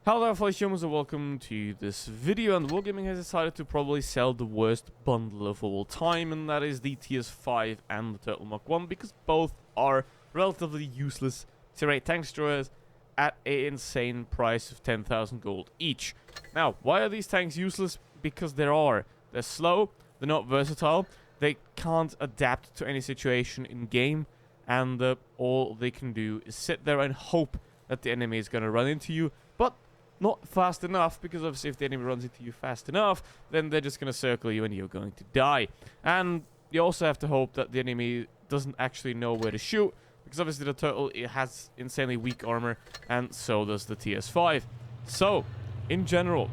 Hello there, fellow humans, and welcome to this video. And WoTB has decided to probably sell the worst bundle of all time, and that is the TS5 and the Turtle Mk1, because both are relatively useless tier 8 tank destroyers at an insane price of 10,000 gold each. Now, why are these tanks useless? Because they're slow, they're not versatile, they can't adapt to any situation in game, and all they can do is sit there and hope that the enemy is going to run into you, but not fast enough, because obviously if the enemy runs into you fast enough, then they're just going to circle you and you're going to die. And you also have to hope that the enemy doesn't actually know where to shoot, because obviously the Turtle, it has insanely weak armor, and so does the TS5. So, in general,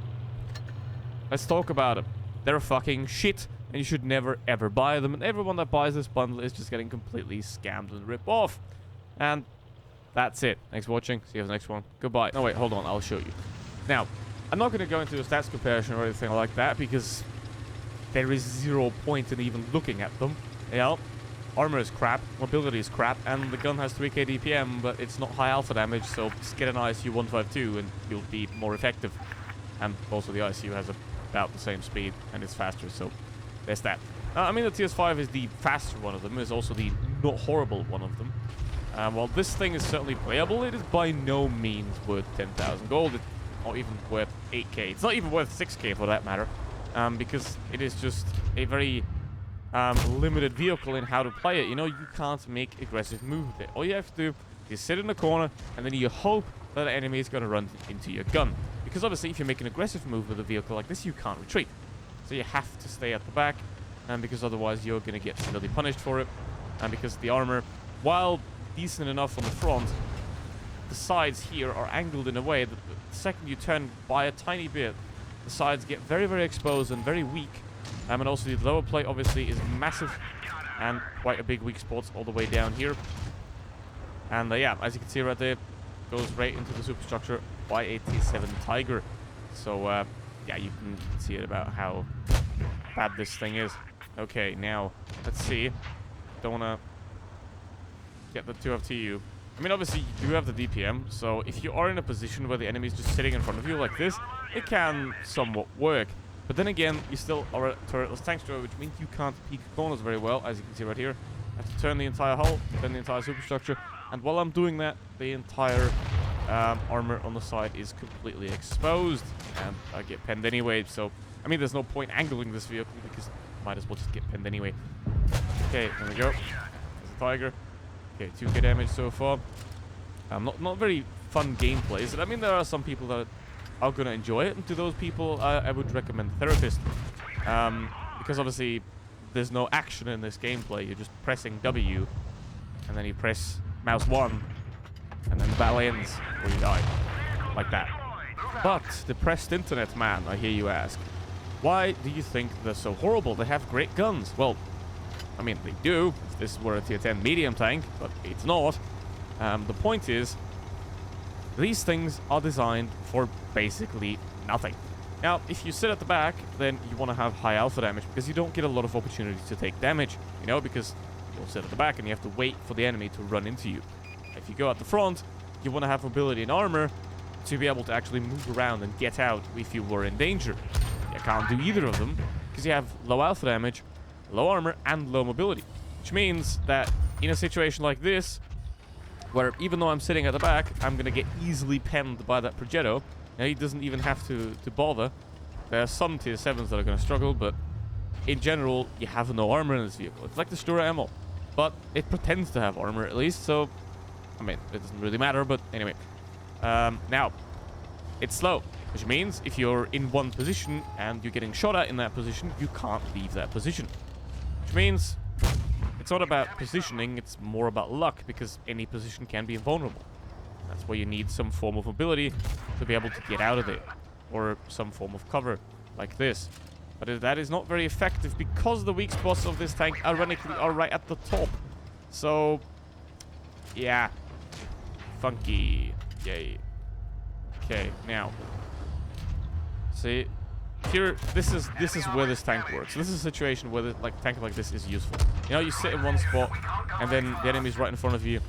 let's talk about them. They're fucking shit, and you should never ever buy them, and everyone that buys this bundle is just getting completely scammed and ripped off. And that's it. Thanks for watching. See you in the next one. Goodbye. No, wait, hold on. I'll show you. Now, I'm not going to go into a stats comparison or anything like that, because there is 0 point in even looking at them. Yeah, armor is crap, mobility is crap, and the gun has 3k DPM, but it's not high alpha damage, so just get an ISU 152 and you'll be more effective. And also the ISU has about the same speed, and it's faster, so there's that. I mean, the TS5 is the faster one of them, is also the not horrible one of them. While this thing is certainly playable, it is by no means worth 10,000 gold. It's not even worth 8k. It's not even worth 6k for that matter, because it is just a very limited vehicle in how to play it. You know, you can't make aggressive moves with it. All you have to do is sit in the corner, and then you hope that the enemy is going to run into your gun. Because obviously, if you make an aggressive move with a vehicle like this, you can't retreat. So you have to stay at the back, and because otherwise you're going to get severely punished for it. And because the armor, while decent enough on the front, the sides here are angled in a way that the second you turn by a tiny bit, the sides get very, very exposed and very weak. And also the lower plate obviously is massive and quite a big weak spot all the way down here. And yeah, as you can see right there, goes right into the superstructure by a T7 Tiger. So yeah, you can see it about how bad this thing is. Okay, now let's see. Don't want to get the 2FTU. I mean, obviously, you do have the DPM, so if you are in a position where the enemy is just sitting in front of you like this, it can somewhat work. But then again, you still are a turretless tank destroyer, which means you can't peek corners very well, as you can see right here. I have to turn the entire hull, turn the entire superstructure, and while I'm doing that, the entire armor on the side is completely exposed, and I get pinned anyway, so, I mean, there's no point angling this vehicle, because I might as well just get pinned anyway. Okay, there we go. There's the Tiger. Okay, 2k damage so far. Not very fun gameplays. I mean, there are some people that are going to enjoy it, and to those people, I would recommend Therapist. Because obviously, there's no action in this gameplay. You're just pressing W, and then you press mouse 1, and then the battle ends, or you die. Like that. But, depressed internet man, I hear you ask. Why do you think they're so horrible? They have great guns. Well, I mean, they do, if this were a tier 10 medium tank, but it's not. The point is, these things are designed for basically nothing. Now, if you sit at the back, then you want to have high alpha damage, because you don't get a lot of opportunities to take damage, you know, because you'll sit at the back and you have to wait for the enemy to run into you. If you go at the front, you want to have mobility and armor to be able to actually move around and get out if you were in danger. You can't do either of them, because you have low alpha damage, low armor, and low mobility. Which means that in a situation like this, where even though I'm sitting at the back, I'm going to get easily penned by that Progetto. Now, he doesn't even have to bother. There are some tier 7s that are going to struggle, but in general, you have no armor in this vehicle. It's like the Stura ammo, but it pretends to have armor at least, so, I mean, it doesn't really matter, but anyway. Now, it's slow, which means if you're in one position and you're getting shot at in that position, you can't leave that position. Which means it's not about positioning, it's more about luck, because any position can be invulnerable. That's why you need some form of mobility to be able to get out of it, or some form of cover, like this. But that is not very effective, because the weak spots of this tank, ironically, are right at the top. So, yeah. Funky. Yay. Okay, now. See, here, this is where this tank works. This is a situation where the tank like this is useful. You know, you sit in one spot, and then the enemy's right in front of you,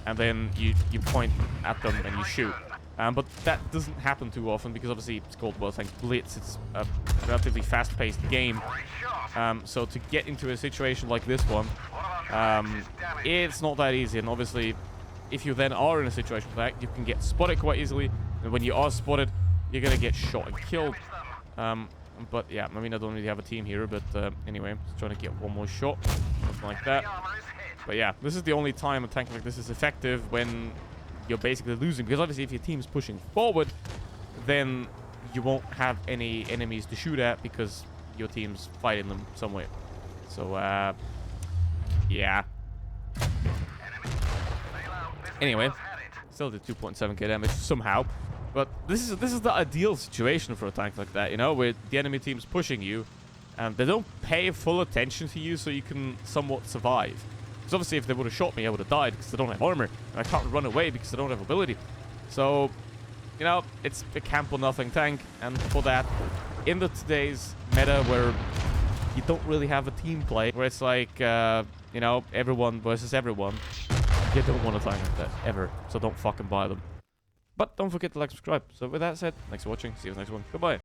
and then you point at them and you shoot. But that doesn't happen too often because obviously it's called, well, thanks Blitz. It's a relatively fast-paced game. So to get into a situation like this one, it's not that easy. And obviously, if you then are in a situation like that, you can get spotted quite easily. And when you are spotted, you're going to get shot and killed. But yeah, I mean, I don't really have a team here. But anyway, just trying to get one more shot. Something like that. But yeah, this is the only time a tank like this is effective, when you're basically losing, because obviously if your team's pushing forward, then you won't have any enemies to shoot at because your team's fighting them somewhere. So yeah. Anyway, still did 2.7k damage somehow, but this is the ideal situation for a tank like that, you know, where the enemy team's pushing you and they don't pay full attention to you, so you can somewhat survive. Because obviously if they would have shot me, I would have died because I don't have armor. And I can't run away because I don't have ability. So, you know, it's a camp or nothing tank. And for that, in today's meta where you don't really have a team play, where it's like, you know, everyone versus everyone, you don't want a tank like that, ever. So don't fucking buy them. But don't forget to like, subscribe. So with that said, thanks for watching. See you in the next one. Goodbye.